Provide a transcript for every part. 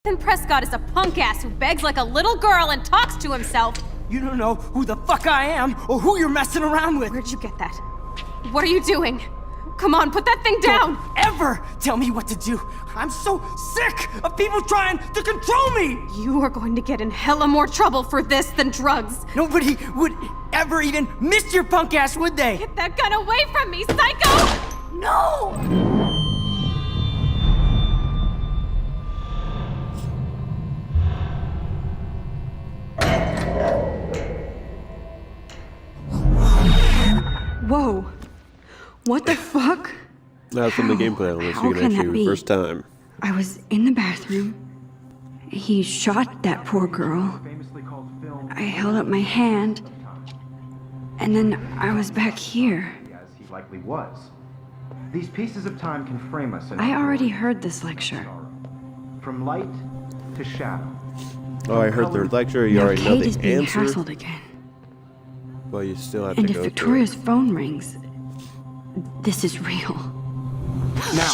Then Prescott is a punk ass who begs like a little girl and talks to himself. You don't know who the fuck I am or who you're messing around with. Where'd you get that? What are you doing? Come on, put that thing down! Don't ever tell me what to do. I'm so sick of people trying to control me. You are going to get in hella more trouble for this than drugs. Nobody would ever even miss your punk ass, would they? Get that gun away from me, psycho! No! Whoa. What the fuck? That's from the gameplay element, so you can actually reverse time. I was in the bathroom. He shot that poor girl. I held up my hand. And then I was back here. As he likely was. These pieces of time can frame us in I already heard this lecture. from light to shadow. Oh, I heard the lecture. You Now already know Kate is the being answer, hassled again. but you still have And to if go Victoria's phone rings, this is real. Now,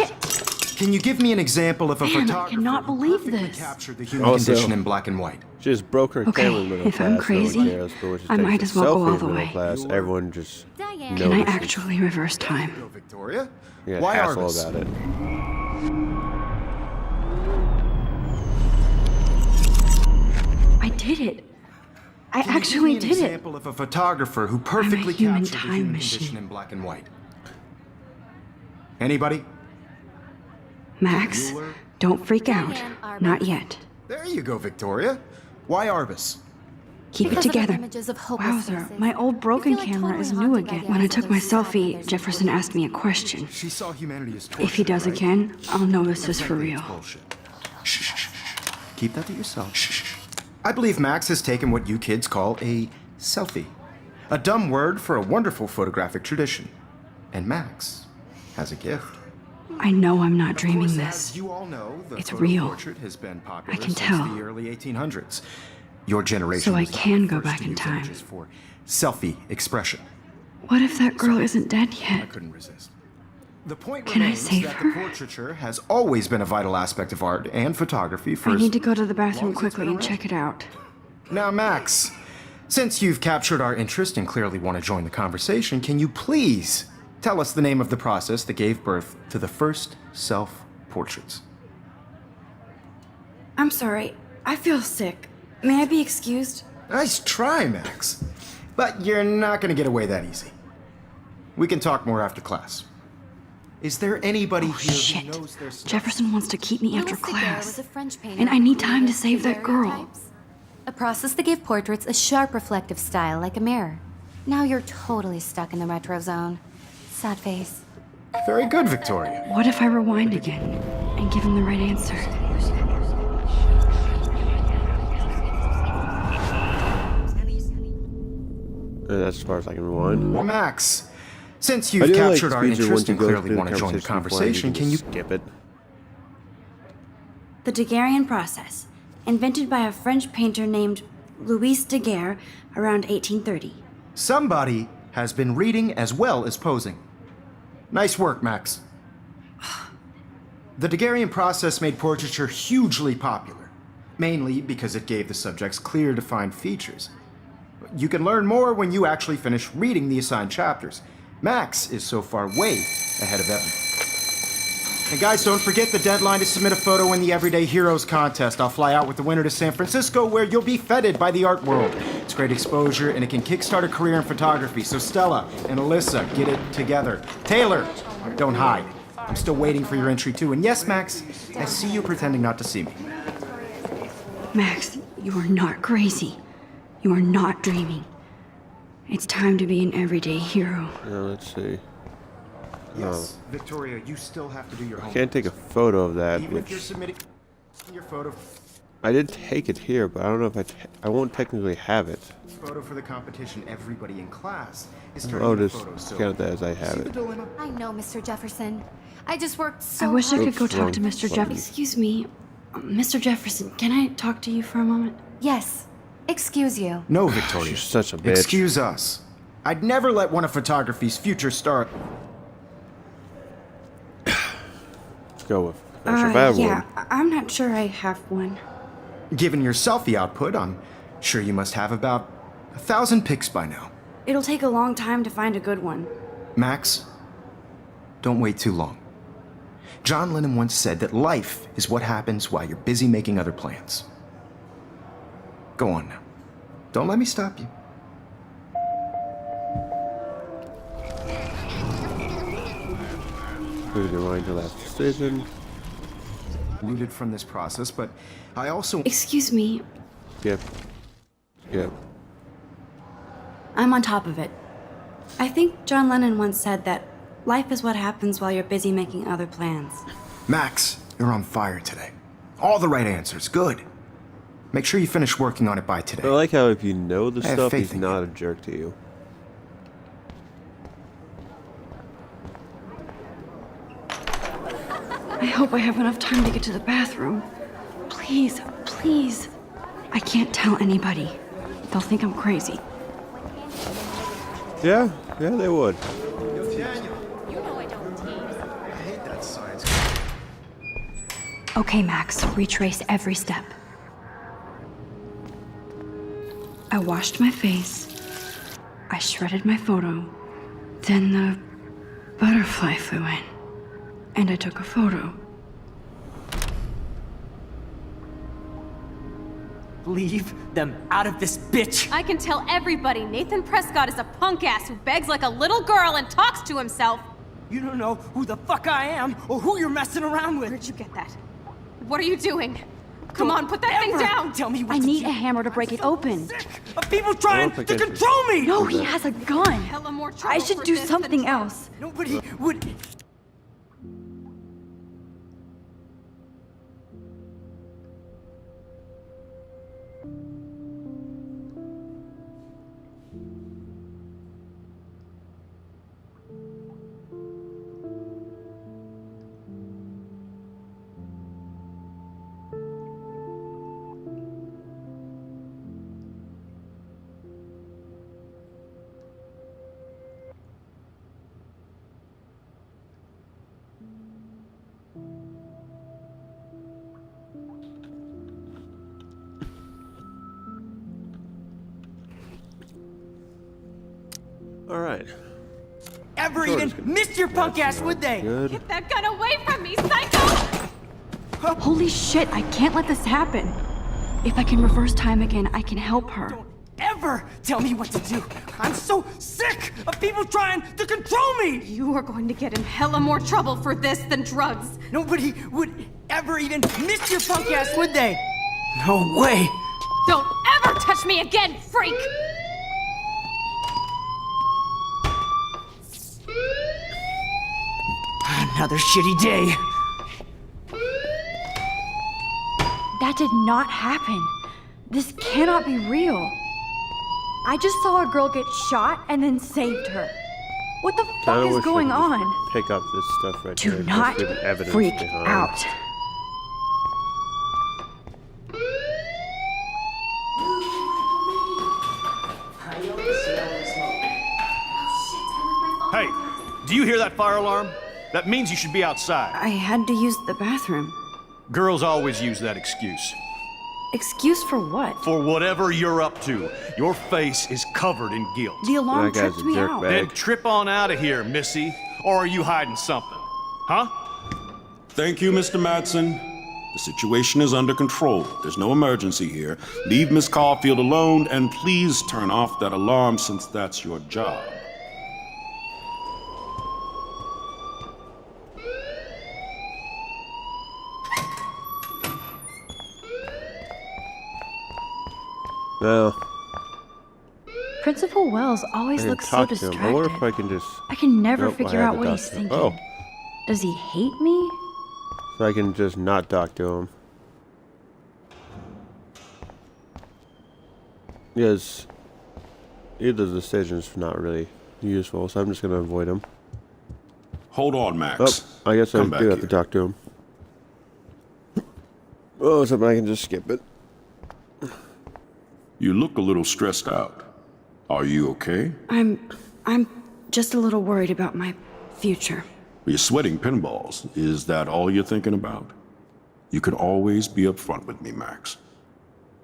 can you give me an example of a Man, I photographer cannot who believe perfectly this. captured the human Also- condition in black and white? through. She just broke her Okay, camera in the middle if class. I'm No one crazy, cares, but when she I takes might a as well go selfie all in the middle way. class, everyone just Diane. Can I notices. actually reverse time? Go, Victoria. Yeah, Why hassle Arbus? about it. I did it. I Can you actually give me an did it. example of a photographer who perfectly human captured the time human machine. condition in black and white? Anybody? Max, Bueller? don't freak out. Diane Arbus. Not yet. There you go, Victoria. Why Arbus? Keep it Because of the together. images of hopeless Wowzer, faces. my old broken You feel like camera totally is new haunted by again. the When I eyes of took my those sad selfie, others Jefferson before asked me a question. She saw humanity as torture. If he does right? again, I'll know this is for Frankly, real. it's bullshit. Shh, shh, shh. Keep that to yourself. Shh, shh, shh. I believe Max has taken what you kids call a selfie. A dumb word for a wonderful photographic tradition. And Max has a gift. I know I'm not Of dreaming course, this. As you all know, the It's photo real. portrait has been popular I can since tell. the early 1800s. Your generation So I was not can the go first back to in use time. images for selfie expression. What if that girl isn't dead I yet? couldn't resist. The point Can I remains save that her? the portraiture has always been a vital aspect of art and photography for I as need to go to the bathroom long as it's quickly been and check it out. Now, Max, since you've captured our interest and clearly want to join the conversation, can you please tell us the name of the process that gave birth to the first self-portraits? I'm sorry. I feel sick. May I be excused? Nice try, Max. But you're not going to get away that easy. We can talk more after class. Is there anybody here Shit. who knows their stuff? Jefferson wants to keep me after Louis Daguerre class. was a French painter And I need who time to used save that girl. daguerreotypes. A process that gave portraits a sharp reflective style like a mirror. Now you're totally stuck in the retro zone. Sad face. Very good, Victoria. What if I rewind again and give him the right answer? And that's as far as I can rewind. Max, since I you've do like captured our speeds are once interest you and go clearly through want to join the conversation, can you... skip it? The Daguerrean process, invented by a French painter named Louis Daguerre around 1830. Somebody has been reading as well as posing. Nice work, Max. The Daguerrean process made portraiture hugely popular, mainly because it gave the subjects clear, defined features. You can learn more when you actually finish reading the assigned chapters. Max is so far way ahead of Evan. And guys, don't forget the deadline to submit a photo in the Everyday Heroes contest. I'll fly out with the winner to San Francisco, where you'll be feted by the art world. It's great exposure, and it can kickstart a career in photography. So Stella and Alyssa, get it together. Taylor, don't hide. I'm still waiting for your entry too. And yes, Max, I see you pretending not to see me. Max, you are not crazy. You are not dreaming. It's time to be an everyday hero. Now, let's see. Yes, Victoria, you still have to do your I homework. can't take a photo of that, Even if you're which submitting your photo I did take it here, but I don't know if I won't technically have it. for the competition, everybody in class is turning I'll in just photos. So count that as I have see the it. dilemma? I know, Mr. Jefferson. I just worked so I wish I hard. could go talk to wrong Mr. button. Jeff. Excuse me, Mr. Jefferson. Can I talk to you for a moment? Yes. Excuse you. No, Victoria. She's such a bitch. Excuse us. I'd never let one of photography's future stars. Let's go with I should have yeah, one. I'm not sure I have one. Given your selfie output, I'm sure you must have about 1,000 pics by now. It'll take a long time to find a good one. Max, don't wait too long. John Lennon once said that life is what happens while you're busy making other plans. Go on now. Don't let me stop you. Please rewind your last decision. Rooted from this process, but I also... Excuse me, Skip. Skip. I'm on top of it. I think John Lennon once said that life is what happens while you're busy making other plans. Max, you're on fire today. All the right answers. Good. Make sure you finish working on it by I today. like how if you know the I have stuff, faith he's in not you. a jerk to you. I hope I have enough time to get to the bathroom. Please, please. I can't tell anybody. They'll think I'm crazy. Yeah, they would. I hate that science. Okay, Max, retrace every step. I washed my face. I shredded my photo. Then the butterfly flew in. And I took a photo. Leave them out of this bitch! I can tell everybody Nathan Prescott is a punk ass who begs like a little girl and talks to himself. You don't know who the fuck I am or who you're messing around with. Where'd you get that? What are you doing? Come Don't on, put that thing ever down! Tell me what I to need do. a hammer to break it open. Sick of people trying think to I should- control me! No, he has a gun. Hella more trouble I should for do this than something drugs. else. Nobody would... All right. ever Sure, even it's gonna- miss your punk ass, would they? Good. Get that gun away from me, psycho! Holy shit, I can't let this happen. If I can reverse time again, I can help her. Don't ever tell me what to do. I'm so sick of people trying to control me. You are going to get in hella more trouble for this than drugs. Nobody would ever even miss your punk ass, would they? No way. Don't ever touch me again, freak! Another shitty day. That did not happen. This cannot be real. I just saw a girl get shot and then saved her. What the Kinda fuck wish is I going could just on? Pick up this stuff right Do there. not just with evidence freak behind. out. Hey, do you hear that fire alarm? That means you should be outside. I had to use the bathroom. Girls always use that excuse. Excuse for what? For whatever you're up to, your face is covered in guilt. The alarm That guy's tripped a me jerk out. bag. Then trip on out of here, Missy. Or are you hiding something? Huh? Thank you, Mr. Madsen. The situation is under control. There's no emergency here. Leave Miss Caulfield alone and please turn off that alarm since that's your job. Well, Principal Wells I always can looks so talk to him. I wonder distracted. if I can just. I can never Nope, I figure had out to what talk he's to him. thinking. Oh, Does he hate me? so I can just not talk to him. Yes, either decision's not really useful, so I'm just gonna avoid him. Hold on, Max. Oh, I guess I Come do back have here. to talk to him. Oh, something I can just skip it. You look a little stressed out. Are you okay? I'm just a little worried about my future. You're sweating pinballs. Is that all you're thinking about? You can always be upfront with me, Max.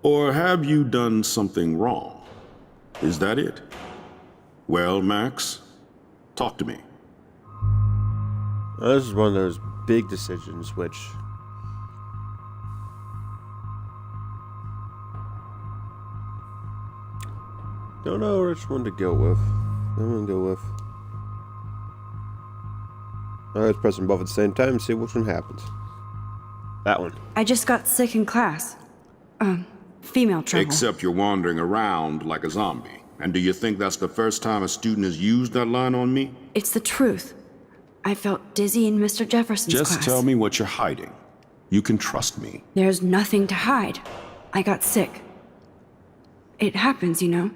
Or have you done something wrong? Is that it? Well, Max, talk to me. This is one of those big decisions which don't know which one to go with. I'm gonna go with. Let's press them both at the same time and see which one happens. That one. I just got sick in class. Female trouble. Except you're wandering around like a zombie. And do you think that's the first time a student has used that line on me? It's the truth. I felt dizzy in Mr. Jefferson's class. Just tell me what you're hiding. You can trust me. There's nothing to hide. I got sick. It happens, you know.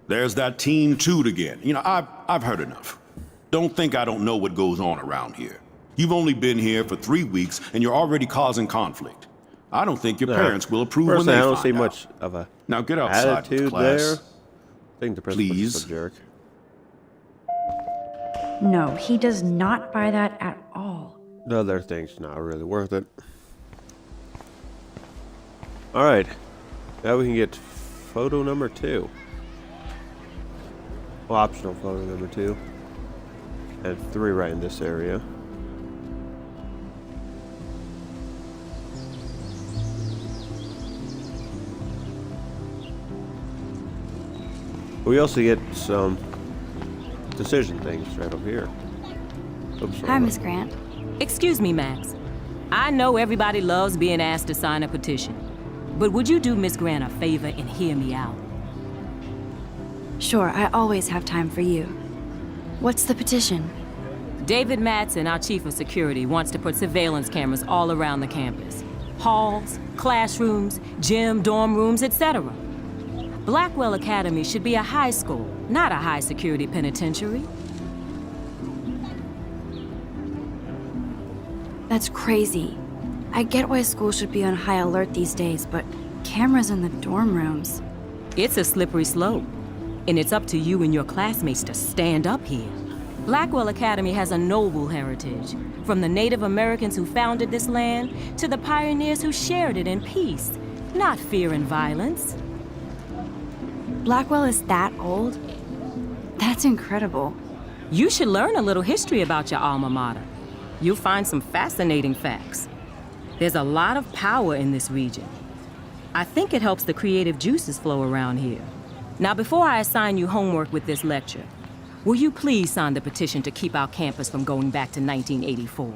There's that Team Toot again. You know, I've heard enough. Don't think I don't know what goes on around here. You've only been here for 3 weeks, and you're already causing conflict. I don't think your parents will approve when they I don't find see out. much of a Now get outside, attitude class. there. I think the principal's Please. just a jerk. No, he does not buy that at all. The other thing's not really worth it. Alright. Now we can get photo number 2. Well, optional photo number 2. And 3 right in this area. We also get some decision things right over here. Oops, Hi, wrong Miss one. Grant. Excuse me, Max. I know everybody loves being asked to sign a petition, but would you do Miss Grant a favor and hear me out? Sure, I always have time for you. What's the petition? David Madsen, our chief of security, wants to put surveillance cameras all around the campus. Halls, classrooms, gym, dorm rooms, etc. Blackwell Academy should be a high school, not a high-security penitentiary. That's crazy. I get why schools should be on high alert these days, but cameras in the dorm rooms. It's a slippery slope, and it's up to you and your classmates to stand up here. Blackwell Academy has a noble heritage, from the Native Americans who founded this land to the pioneers who shared it in peace, not fear and violence. Blackwell is that old? That's incredible. You should learn a little history about your alma mater. You'll find some fascinating facts. There's a lot of power in this region. I think it helps the creative juices flow around here. Now, before I assign you homework with this lecture, will you please sign the petition to keep our campus from going back to 1984?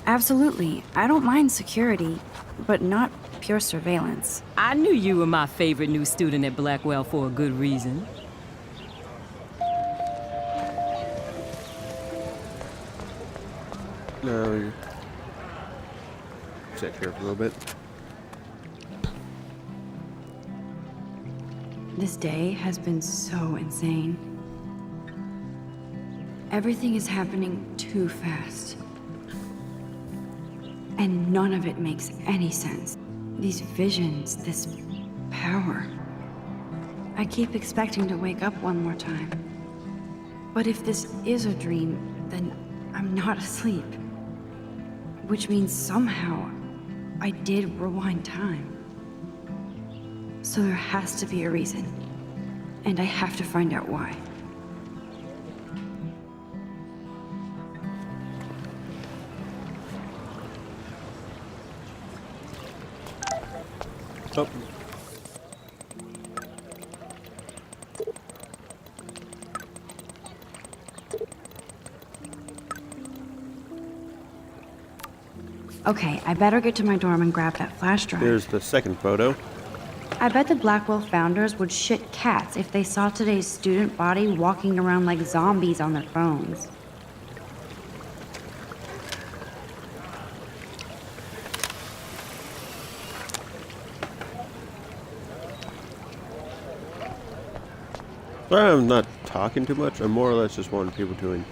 Absolutely. I don't mind security, but not pure surveillance. I knew you were my favorite new student at Blackwell for a good reason. No. Sit here for a little bit. This day has been so insane. Everything is happening too fast. And none of it makes any sense. These visions, this power. I keep expecting to wake up one more time. But if this is a dream, then I'm not asleep. Which means somehow I did rewind time. So there has to be a reason. And I have to find out why. Oh. Okay, I better get to my dorm and grab that flash drive. Here's the second photo. I bet the Blackwell founders would shit cats if they saw today's student body walking around like zombies on their phones. Sorry I'm not talking too much. I'm more or less just wanting people to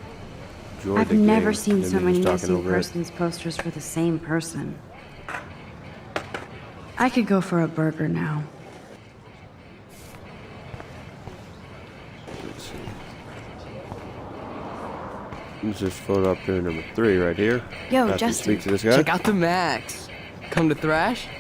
enjoy I've the game. never seen and so me many just talking missing over it. persons posters for the same person. I could go for a burger now. Let's see. Let's just float up to number 3 right here. Yo, Have to Justin, speak to this guy. Check out the Max. Come to Thrash?